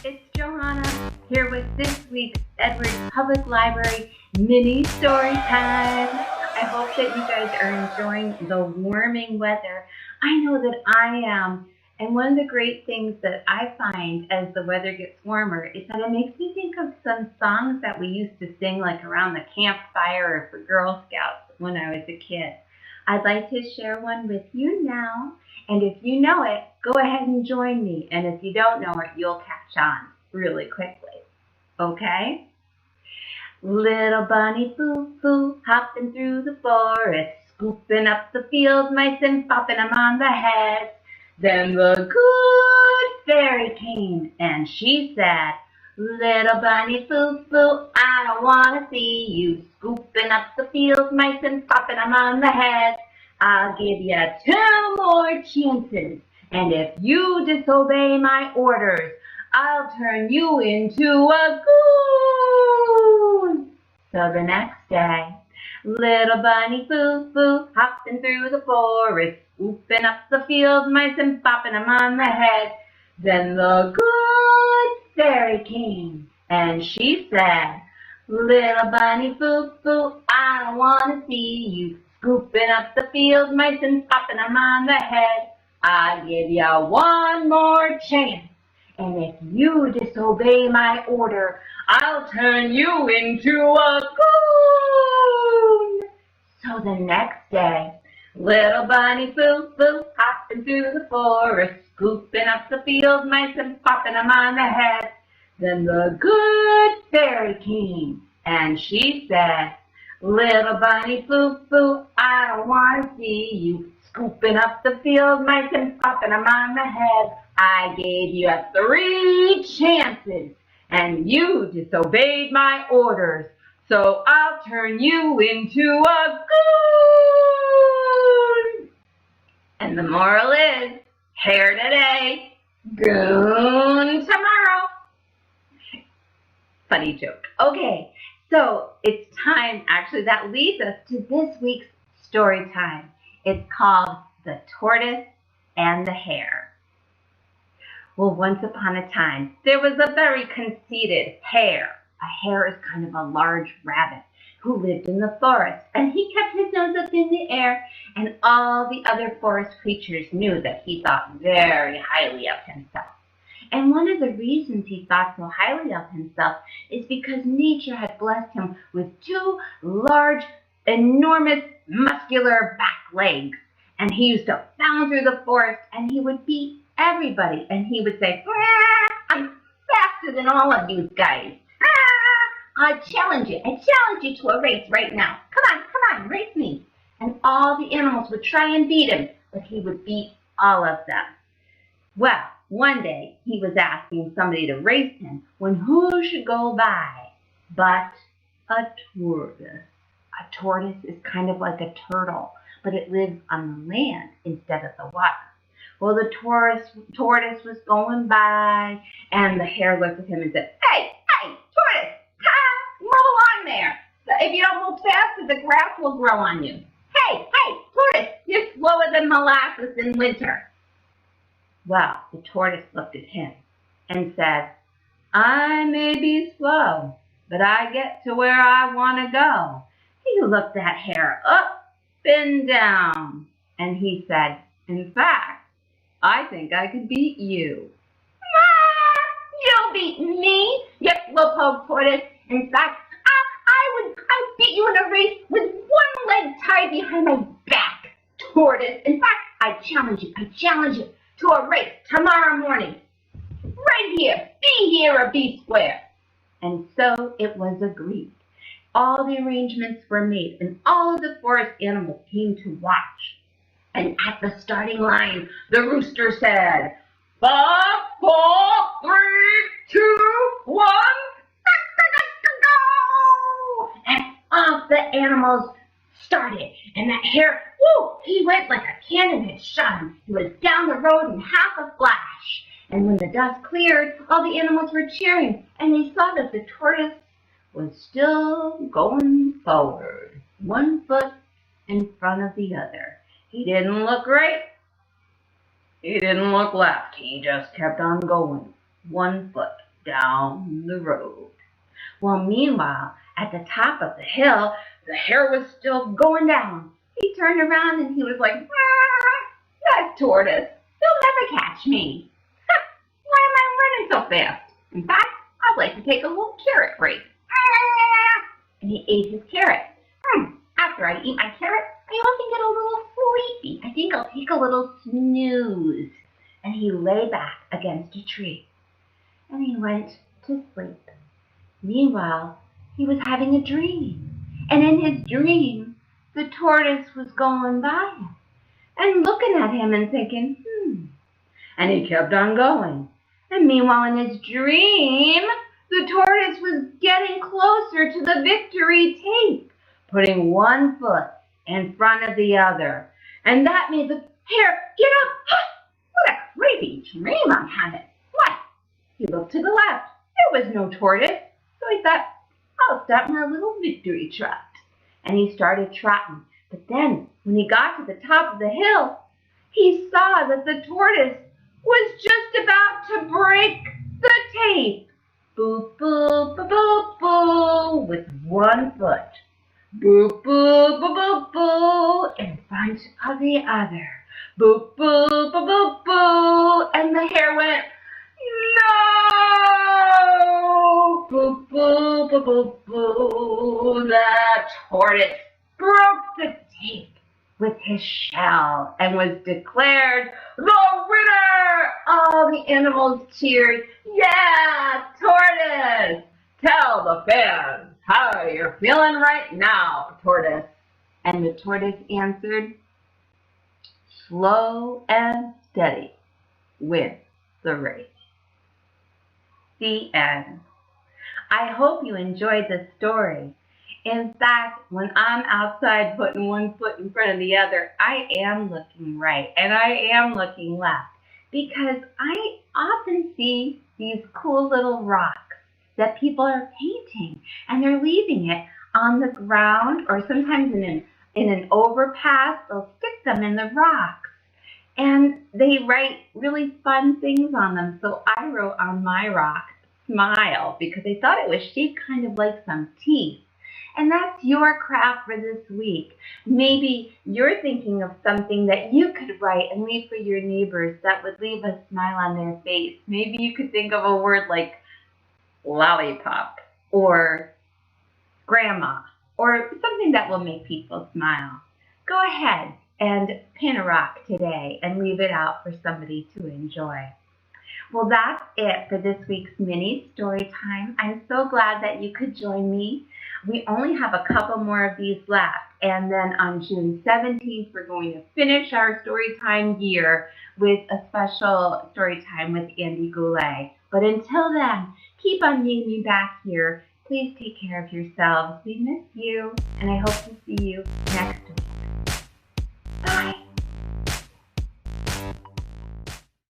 it's Johanna here with this week's Edward Public Library mini story time. I hope that you guys are enjoying the warming weather. I know that I am. And one of the great things that I find as the weather gets warmer is that it makes me think of some songs that we used to sing like around the campfire or for Girl Scouts when I was a kid. I'd like to share one with you now. And if you know it, go ahead and join me. And if you don't know it, you'll catch on really quickly. Okay? Little bunny foo-foo, hopping through the forest, scooping up the field mice and popping them on the head. Then the good fairy came, and she said, Little bunny foo-foo, I don't want to see you scooping up the field mice and popping them on the head. I'll give you 2 more chances, and if you disobey my orders, I'll turn you into a goon. So the next day, little bunny foo-foo, hopping through the forest, swooping up the field mice and popping them on the head. Then the good fairy came, and she said, Little bunny foo-foo, I don't want to see you scooping up the field mice and popping them on the head. I'll give you 1 more chance, and if you disobey my order, I'll turn you into a goon. So the next day, little bunny foo-foo, hopping through the forest, scooping up the field mice and popping them on the head. Then the good fairy came, and she said, Little bunny foo-foo, I don't want to see you scooping up the field mice and popping them on the head. I gave you 3 chances, and you disobeyed my orders, so I'll turn you into a goon. And the moral is, hair today, goon tomorrow. Funny joke. Okay. So it's time, actually, that leads us to this week's story time. It's called The Tortoise and the Hare. Well, once upon a time, there was a very conceited hare. A hare is kind of a large rabbit who lived in the forest, and he kept his nose up in the air, and all the other forest creatures knew that he thought very highly of himself. And one of the reasons he thought so highly of himself is because nature had blessed him with 2 large, enormous, muscular back legs. And he used to bound through the forest, and he would beat everybody. And he would say, I'm faster than all of you guys. I challenge you. I challenge you to a race right now. Come on, race me. And all the animals would try and beat him, but he would beat all of them. Well, one day he was asking somebody to race him when who should go by but a tortoise. A tortoise is kind of like a turtle, but it lives on the land instead of the water. Well, the tortoise was going by, and the hare looked at him and said, Hey, tortoise, roll on there. If you don't move faster, the grass will grow on you. Hey, tortoise, you're slower than molasses in winter. Well, the tortoise looked at him and said, I may be slow, but I get to where I want to go. He looked that hare up and down, and he said, In fact, I think I could beat you. You'll beat me, you slowpoke tortoise. In fact, I'd beat you in a race with 1 leg tied behind my back, tortoise. In fact, I challenge you to a race tomorrow morning. Right here. Be here or be square. And so it was agreed. All the arrangements were made, and all of the forest animals came to watch. And at the starting line, the rooster said, 5, 4, 3, 2, 1, go! And off the animals started, and that hare, he went like a cannon had shot him. He was down the road in half a flash. And when the dust cleared, all the animals were cheering, and they saw that the tortoise was still going forward, 1 foot in front of the other. He didn't look right. He didn't look left. He just kept on going, 1 foot down the road. Well, meanwhile, at the top of the hill, the hare was still going down. He turned around and he was like, that tortoise, you'll never catch me. Why am I running so fast? In fact, I'd like to take a little carrot break. And he ate his carrot. After I eat my carrot, I often get a little sleepy. I think I'll take a little snooze. And he lay back against a tree. And he went to sleep. Meanwhile, he was having a dream. And in his dream, the tortoise was going by him and looking at him and thinking, And he kept on going. And meanwhile, in his dream, the tortoise was getting closer to the victory tape, putting one foot in front of the other. And that made the hare get up. What a crazy dream I'm having. What? He looked to the left. There was no tortoise. So he thought, I'll start my little victory trot. And he started trotting. But then, when he got to the top of the hill, he saw that the tortoise was just about to break the tape. Boo, boo, boo, boo, boo, with one foot. Boo, boo, boo, boo, boo, in front of the other. Boo, boo, boo, boo, boo, and the hare went, no! Boo, boo, boo, boo, boo, the tortoise broke the tape with his shell and was declared the winner. All the animals cheered. Yeah, tortoise! Tell the fans how you're feeling right now, tortoise. And the tortoise answered, slow and steady wins the race. The end. I hope you enjoyed the story. In fact, when I'm outside putting one foot in front of the other, I am looking right and I am looking left because I often see these cool little rocks that people are painting and they're leaving it on the ground or sometimes in an overpass. They'll stick them in the rocks and they write really fun things on them. So I wrote on my rock, smile, because I thought it was shaped kind of like some teeth. And that's your craft for this week. Maybe you're thinking of something that you could write and leave for your neighbors that would leave a smile on their face. Maybe you could think of a word like lollipop or grandma or something that will make people smile. Go ahead and pin a rock today and leave it out for somebody to enjoy. Well, that's it for this week's mini story time. I'm so glad that you could join me. We only have a couple more of these left. And then on June 17th, we're going to finish our Storytime year with a special Storytime with Andy Goulet. But until then, keep on meeting me back here. Please take care of yourselves. We miss you, and I hope to see you next week.